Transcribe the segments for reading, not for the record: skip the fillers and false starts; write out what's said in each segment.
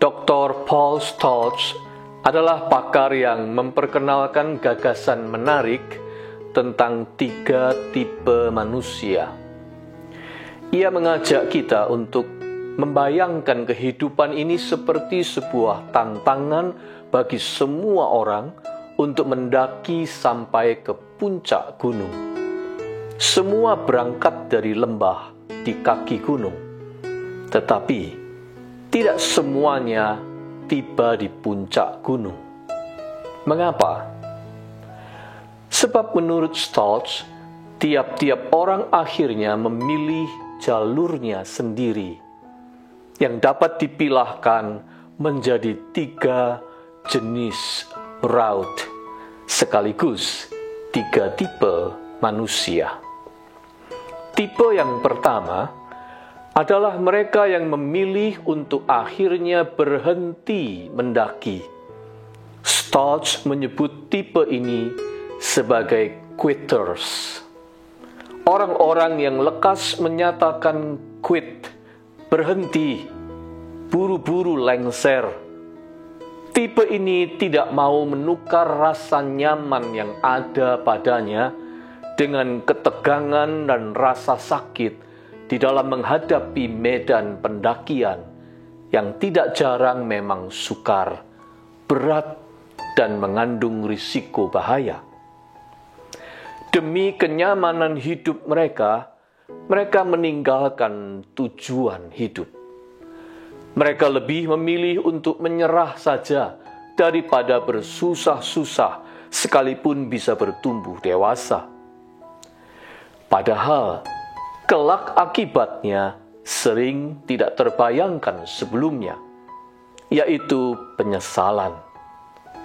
Dr. Paul Stoltz adalah pakar yang memperkenalkan gagasan menarik tentang 3 tipe manusia. Ia mengajak kita untuk membayangkan kehidupan ini seperti sebuah tantangan bagi semua orang untuk mendaki sampai ke puncak gunung. Semua berangkat dari lembah di kaki gunung, tetapi tidak semuanya tiba di puncak gunung. Mengapa? Sebab menurut Stoltz, tiap-tiap orang akhirnya memilih jalurnya sendiri, yang dapat dipilahkan menjadi 3 jenis route, sekaligus 3 tipe manusia. Tipe yang pertama adalah mereka yang memilih untuk akhirnya berhenti mendaki. Stoltz menyebut tipe ini sebagai quitters. Orang-orang yang lekas menyatakan quit, berhenti, buru-buru lengser. Tipe ini tidak mau menukar rasa nyaman yang ada padanya dengan ketegangan dan rasa sakit di dalam menghadapi medan pendakian yang tidak jarang memang sukar, berat, dan mengandung risiko bahaya. Demi kenyamanan hidup mereka meninggalkan tujuan hidup. Mereka lebih memilih untuk menyerah saja daripada bersusah-susah sekalipun bisa bertumbuh dewasa. Padahal, kelak akibatnya sering tidak terbayangkan sebelumnya, yaitu penyesalan.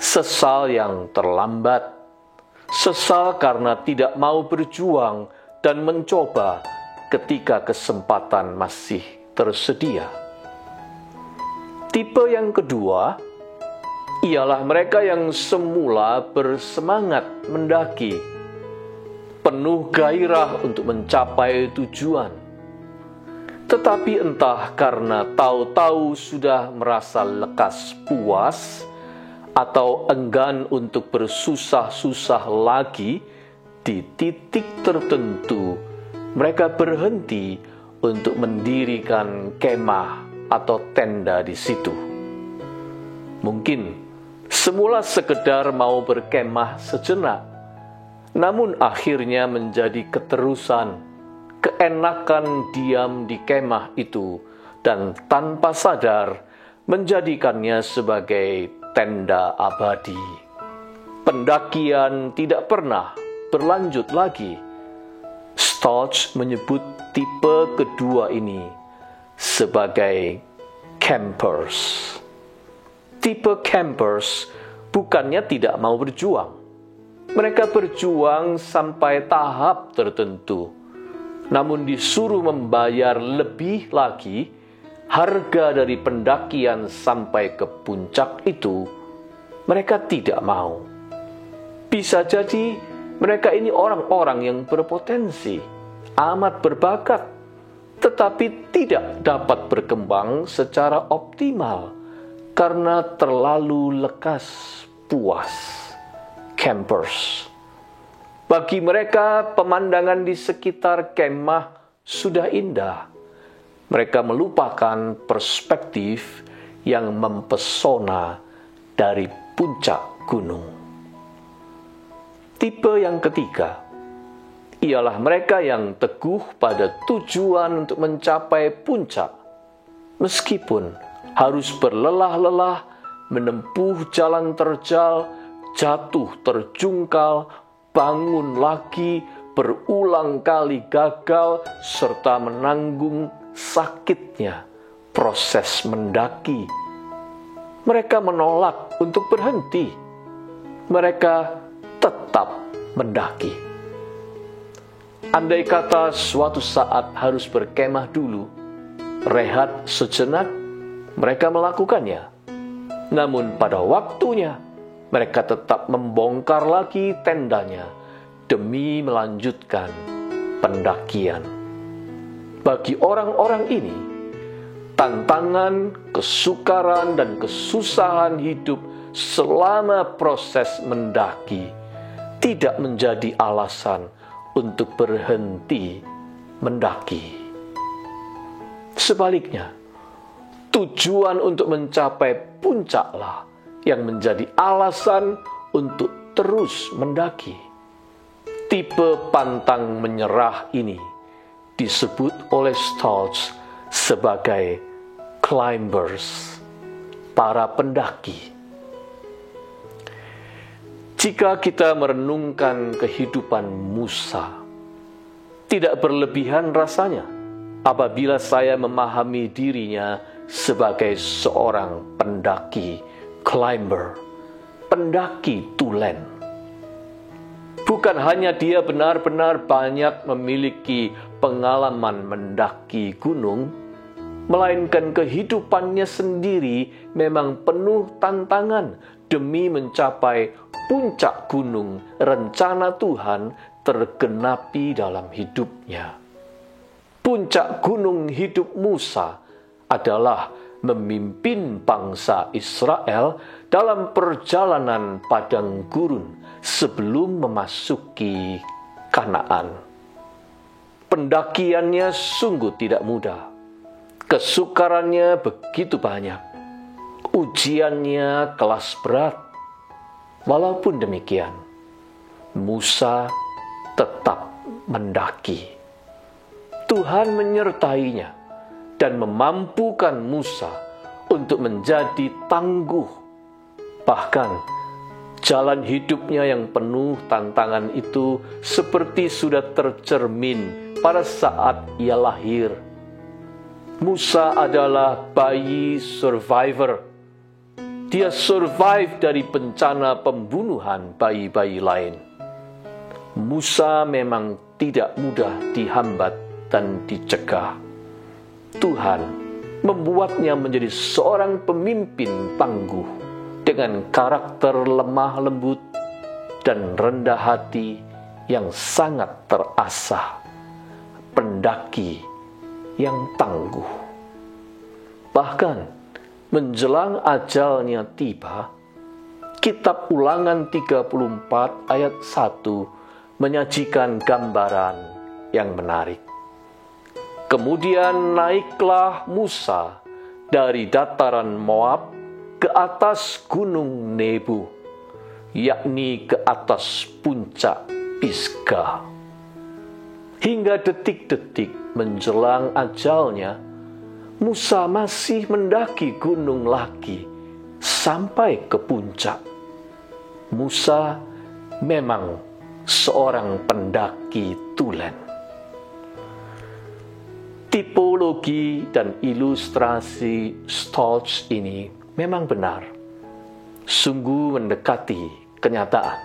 Sesal yang terlambat, sesal karena tidak mau berjuang dan mencoba ketika kesempatan masih tersedia. Tipe yang kedua ialah mereka yang semula bersemangat mendaki, penuh gairah untuk mencapai tujuan. Tetapi entah karena tahu-tahu sudah merasa lekas puas atau enggan untuk bersusah-susah lagi, di titik tertentu mereka berhenti untuk mendirikan kemah atau tenda di situ. Mungkin semula sekedar mau berkemah sejenak, namun akhirnya menjadi keterusan, keenakan diam di kemah itu, dan tanpa sadar menjadikannya sebagai tenda abadi. Pendakian tidak pernah berlanjut lagi. Stoltz menyebut tipe kedua ini sebagai campers. Tipe campers bukannya tidak mau berjuang. Mereka berjuang sampai tahap tertentu, namun disuruh membayar lebih lagi harga dari pendakian sampai ke puncak itu, mereka tidak mau. Bisa jadi mereka ini orang-orang yang berpotensi, amat berbakat, tetapi tidak dapat berkembang secara optimal karena terlalu lekas puas. Campers. Bagi mereka, pemandangan di sekitar kemah sudah indah. Mereka melupakan perspektif yang mempesona dari puncak gunung. Tipe yang ketiga ialah mereka yang teguh pada tujuan untuk mencapai puncak, meskipun harus berlelah-lelah menempuh jalan terjal, jatuh terjungkal, bangun lagi, berulang kali gagal, serta menanggung sakitnya proses mendaki. Mereka menolak untuk berhenti. Mereka tetap mendaki. Andai kata suatu saat harus berkemah dulu, rehat sejenak, mereka melakukannya. Namun pada waktunya, mereka tetap membongkar lagi tendanya demi melanjutkan pendakian. Bagi orang-orang ini, tantangan, kesukaran, dan kesusahan hidup selama proses mendaki tidak menjadi alasan untuk berhenti mendaki. Sebaliknya, tujuan untuk mencapai puncaklah yang menjadi alasan untuk terus mendaki. Tipe pantang menyerah ini disebut oleh Stoltz sebagai climbers, para pendaki. Jika kita merenungkan kehidupan Musa, tidak berlebihan rasanya apabila saya memahami dirinya sebagai seorang pendaki, climber, pendaki tulen. Bukan hanya dia benar-benar banyak memiliki pengalaman mendaki gunung, melainkan kehidupannya sendiri memang penuh tantangan demi mencapai puncak gunung rencana Tuhan tergenapi dalam hidupnya. Puncak gunung hidup Musa adalah memimpin bangsa Israel dalam perjalanan padang gurun sebelum memasuki Kanaan. Pendakiannya sungguh tidak mudah. Kesukarannya begitu banyak. Ujiannya kelas berat. Walaupun demikian, Musa tetap mendaki. Tuhan menyertainya dan memampukan Musa untuk menjadi tangguh. Bahkan, jalan hidupnya yang penuh tantangan itu seperti sudah tercermin pada saat ia lahir. Musa adalah bayi survivor. Dia survive dari bencana pembunuhan bayi-bayi lain. Musa memang tidak mudah dihambat dan dicegah. Tuhan membuatnya menjadi seorang pemimpin tangguh dengan karakter lemah lembut dan rendah hati yang sangat terasah. Pendaki yang tangguh. Bahkan menjelang ajalnya tiba, Kitab Ulangan 34 ayat 1 menyajikan gambaran yang menarik. Kemudian naiklah Musa dari dataran Moab ke atas gunung Nebo, yakni ke atas puncak Pisgah. Hingga detik-detik menjelang ajalnya, Musa masih mendaki gunung lagi sampai ke puncak. Musa memang seorang pendaki tulen. Tipologi dan ilustrasi Stoltz ini memang benar, sungguh mendekati kenyataan.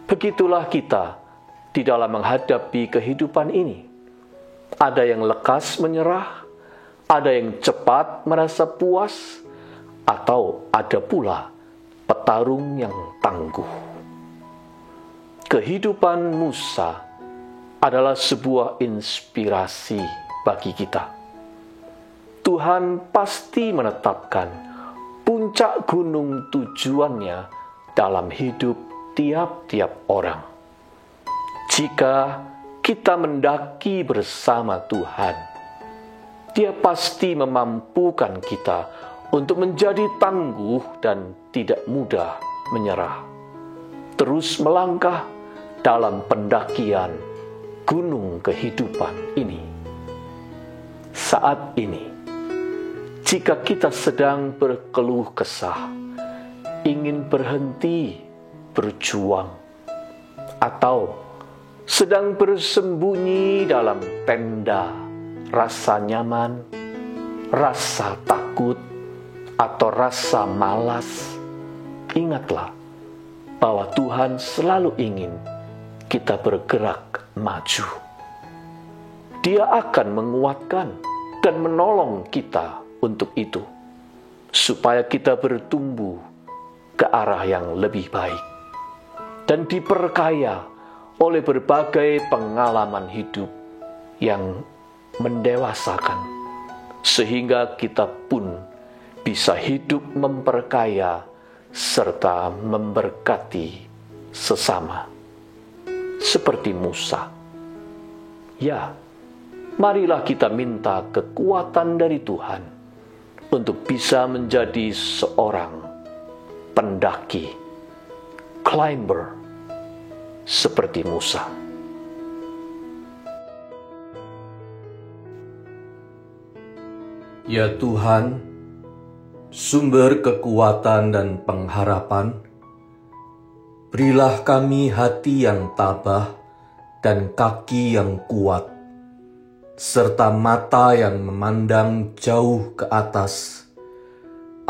Begitulah kita di dalam menghadapi kehidupan ini. Ada yang lekas menyerah, ada yang cepat merasa puas, atau ada pula petarung yang tangguh. Kehidupan Musa adalah sebuah inspirasi bagi kita. Tuhan pasti menetapkan puncak gunung tujuannya dalam hidup tiap-tiap orang. Jika kita mendaki bersama Tuhan, Dia pasti memampukan kita untuk menjadi tangguh dan tidak mudah menyerah. Terus melangkah dalam pendakian gunung kehidupan ini. Saat ini, jika kita sedang berkeluh kesah, ingin berhenti berjuang, atau sedang bersembunyi dalam tenda, rasa nyaman, rasa takut, atau rasa malas, ingatlah bahwa Tuhan selalu ingin kita bergerak maju. Dia akan menguatkan dan menolong kita untuk itu, supaya kita bertumbuh ke arah yang lebih baik dan diperkaya oleh berbagai pengalaman hidup yang mendewasakan, sehingga kita pun bisa hidup memperkaya serta memberkati sesama. Seperti Musa. Ya, marilah kita minta kekuatan dari Tuhan untuk bisa menjadi seorang pendaki, climber, seperti Musa. Ya Tuhan, sumber kekuatan dan pengharapan, berilah kami hati yang tabah dan kaki yang kuat, serta mata yang memandang jauh ke atas,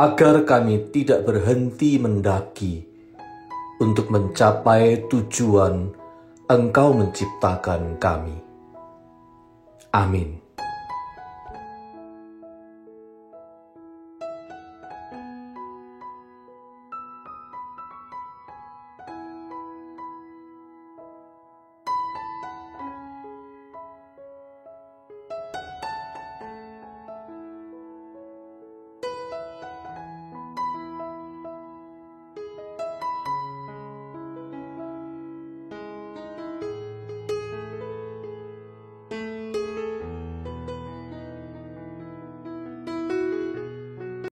agar kami tidak berhenti mendaki untuk mencapai tujuan Engkau menciptakan kami. Amin.